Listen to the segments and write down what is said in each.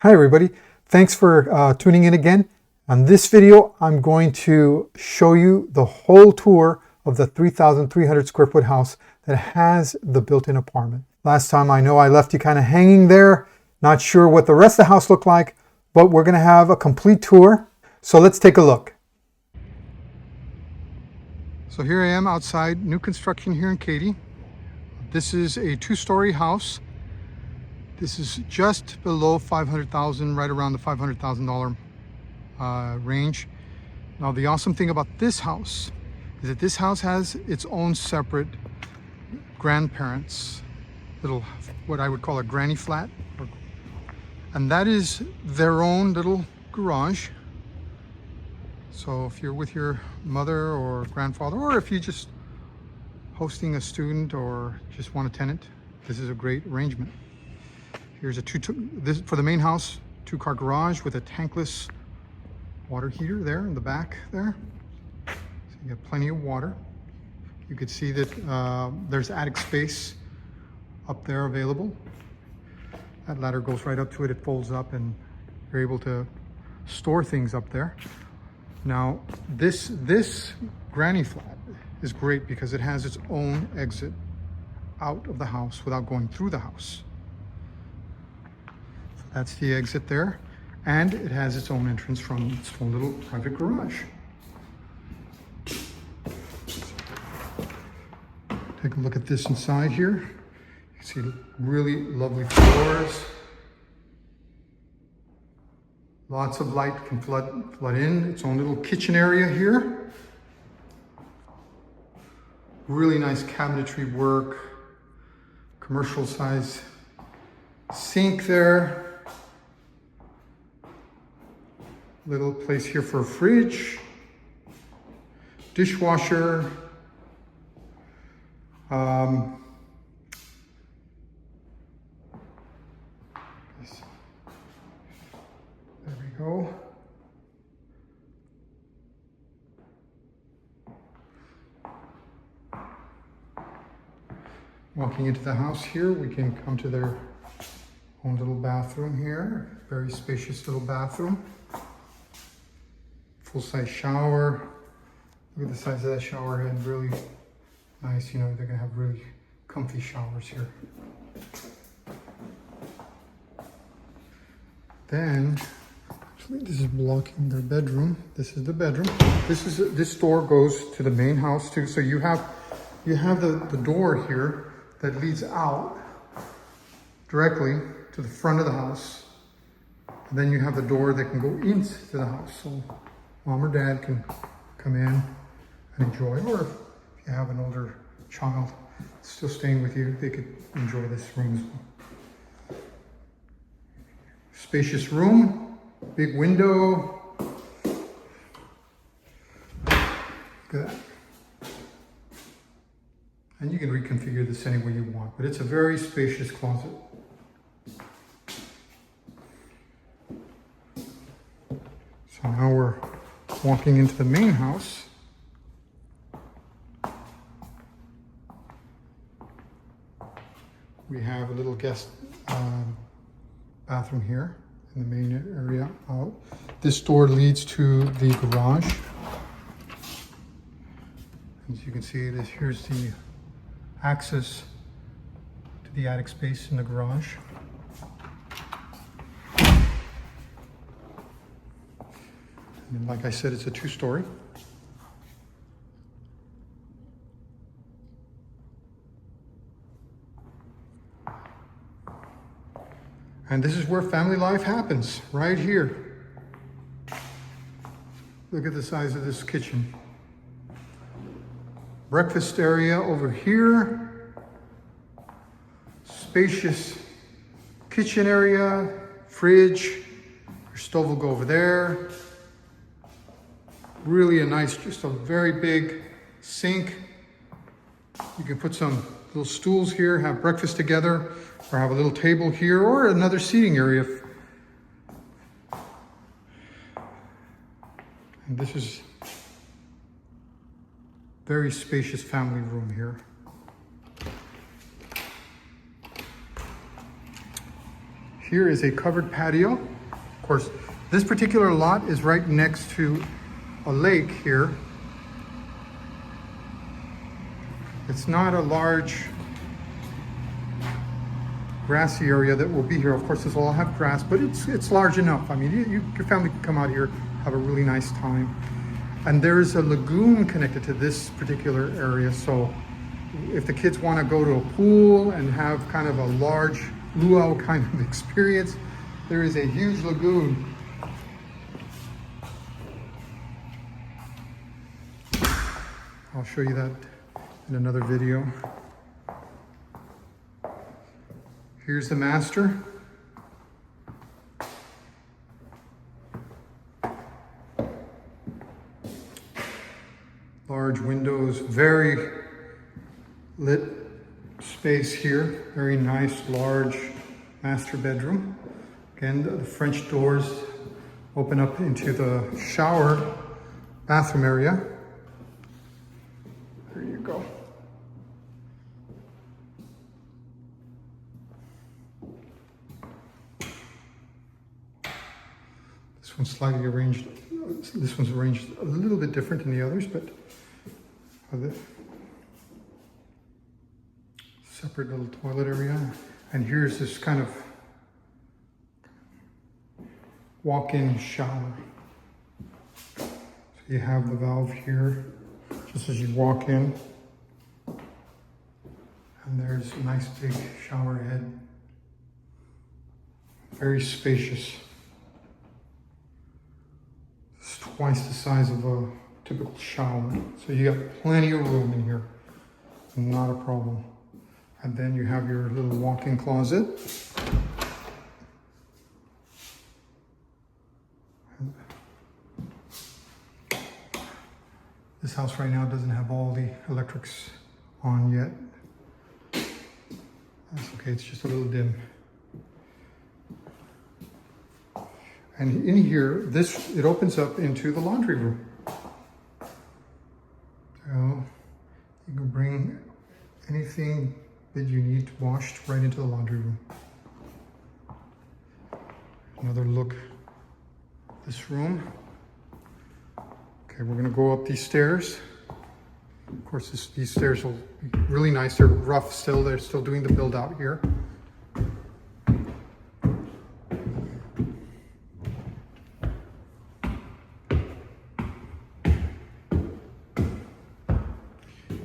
Hi everybody, thanks for tuning in again. On this video, I'm going to show you the whole tour of the 3,300 square foot house that has the built-in apartment. Last time I know I left you kind of hanging there, not sure what the rest of the house looked like, but we're gonna have a complete tour. So let's take a look. So here I am outside new construction here in Katy. This is a two-story house. This is just below 500,000, right around the $500,000 range. Now the awesome thing about this house is that this house has its own separate grandparents, little, what I would call a granny flat. And that is their own little garage. So if you're with your mother or grandfather, or if you're just hosting a student or just want a tenant, this is a great arrangement. Here's this for the main house, two-car garage with a tankless water heater there in the back there. So you have plenty of water. You could see that there's attic space up there available. That ladder goes right up to it. It folds up and you're able to store things up there. Now, this granny flat is great because it has its own exit out of the house without going through the house. That's the exit there. And it has its own entrance from its own little private garage. Take a look at this inside here. You see really lovely floors. Lots of light can flood in. Its own little kitchen area here. Really nice cabinetry work. Commercial size sink there. Little place here for a fridge, dishwasher, there we go. Walking into the house here, we can come to their own little bathroom here. Very spacious little bathroom. Full-size shower. Look at the size of that shower head, really nice. You know, they're gonna have really comfy showers here. Then, actually this is blocking their bedroom. This is the bedroom. This door goes to the main house too. So you have the door here that leads out directly to the front of the house. And then you have the door that can go into the house. So mom or dad can come in and enjoy, or if you have an older child still staying with you, they could enjoy this room as well. Spacious room, big window. Look at that. And you can reconfigure this any way you want, but it's a very spacious closet. So now we're walking into the main house. We have a little guest bathroom here in the main area out. This door leads to the garage. As you can see, here's the access to the attic space in the garage. And like I said, it's a two-story. And this is where family life happens, right here. Look at the size of this kitchen. Breakfast area over here. Spacious kitchen area, fridge. Your stove will go over there. Really a nice, just a very big sink. You can put some little stools here, have breakfast together, or have a little table here, or another seating area. And this is very spacious family room here. Here is a covered patio. Of course, this particular lot is right next to a lake here. It's not a large grassy area that will be here. Of course, this will all have grass, but it's large enough. I mean, your family can come out here, have a really nice time. And there's a lagoon connected to this particular area. So if the kids want to go to a pool and have kind of a large luau kind of experience, there is a huge lagoon. I'll show you that in another video. Here's the master. Large windows, very lit space here. Very nice, large master bedroom. Again, the French doors open up into the shower bathroom area. There you go. This one's slightly arranged. This one's arranged a little bit different than the others, but the separate little toilet area. And here's this kind of walk-in shower. So you have the valve here, just as you walk in. And there's a nice big shower head. Very spacious. It's twice the size of a typical shower. So you got plenty of room in here. Not a problem. And then you have your little walk-in closet. This house right now doesn't have all the electrics on yet. That's okay, it's just a little dim. And in here, it opens up into the laundry room. So you can bring anything that you need washed right into the laundry room. Another look at this room. Okay, we're gonna go up these stairs. Of course, these stairs will be really nice. They're rough still. They're still doing the build out here.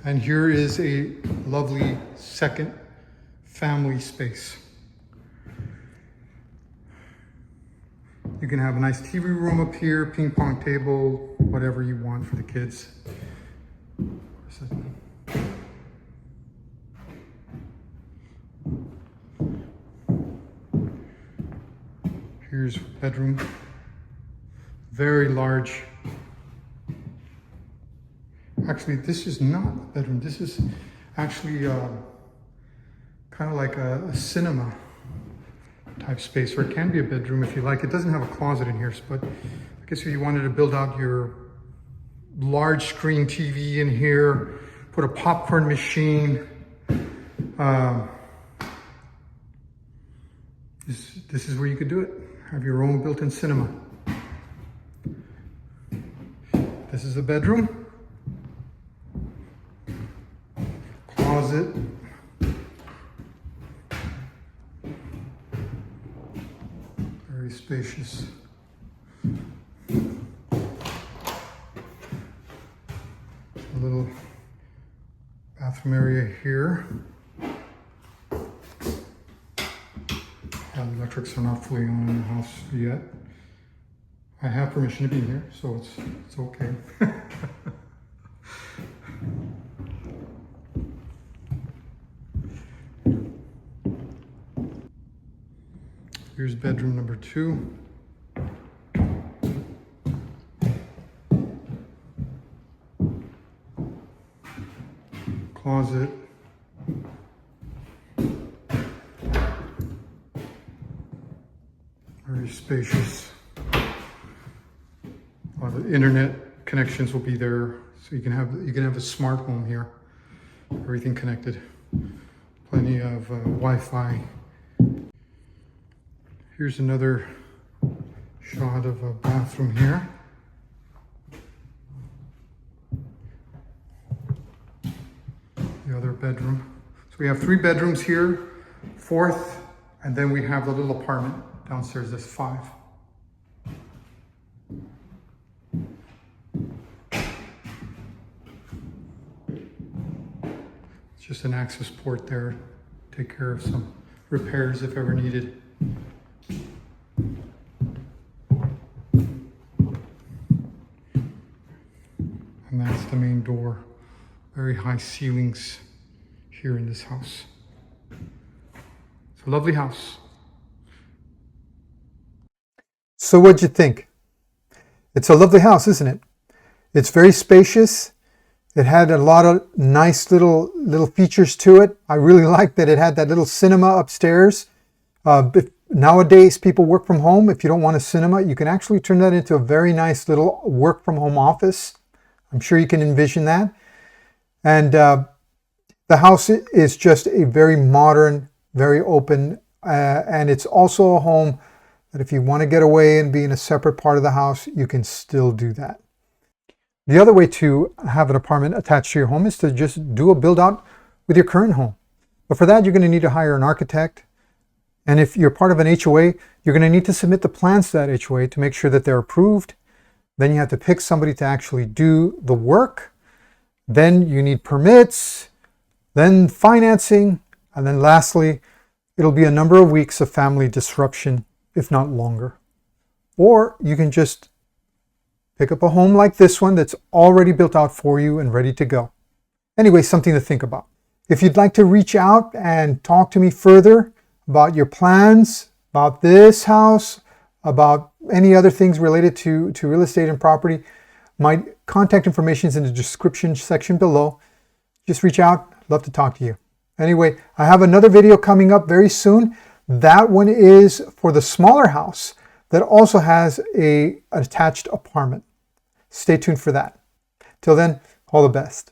And here is a lovely second family space. You can have a nice TV room up here, ping pong table, whatever you want for the kids. Here's bedroom, very large. Actually, this is not a bedroom. This is actually kind of like a cinema type space, or it can be a bedroom if you like. It doesn't have a closet in here, but I guess if you wanted to build out your large screen TV in here, put a popcorn machine, this is where you could do it. Have your own built-in cinema. This is a bedroom. Closet. Very spacious. A little bathroom area here. The electrics are not fully on in the house yet. I have permission to be here, so it's okay. Here's bedroom number 2. Closet. Very spacious. The internet connections will be there, so you can have a smart home here. Everything connected. Plenty of Wi-Fi. Here's another shot of a bathroom here. The other bedroom. So we have 3 bedrooms here, 4th, and then we have the little apartment downstairs. There's 5. It's just an access port there. Take care of some repairs if ever needed. And that's the main door. Very high ceilings here in this house. It's a lovely house. So what'd you think? It's a lovely house, isn't it? It's very spacious. It had a lot of nice little features to it. I really liked that it had that little cinema upstairs. Nowadays, people work from home. If you don't want a cinema, you can actually turn that into a very nice little work from home office. I'm sure you can envision that. And the house is just a very modern, very open, and it's also a home that if you want to get away and be in a separate part of the house, you can still do that. The other way to have an apartment attached to your home is to just do a build out with your current home. But for that, you're going to need to hire an architect. And if you're part of an HOA, you're going to need to submit the plans to that HOA to make sure that they're approved. Then you have to pick somebody to actually do the work. Then you need permits, then financing, and then lastly, it'll be a number of weeks of family disruption, if not longer. Or you can just pick up a home like this one that's already built out for you and ready to go. Anyway, something to think about. If you'd like to reach out and talk to me further about your plans, about this house, about any other things related to real estate and property, my contact information is in the description section below. Just reach out. Love to talk to you. Anyway, I have another video coming up very soon. That one is for the smaller house that also has an attached apartment. Stay tuned for that. Till then, all the best.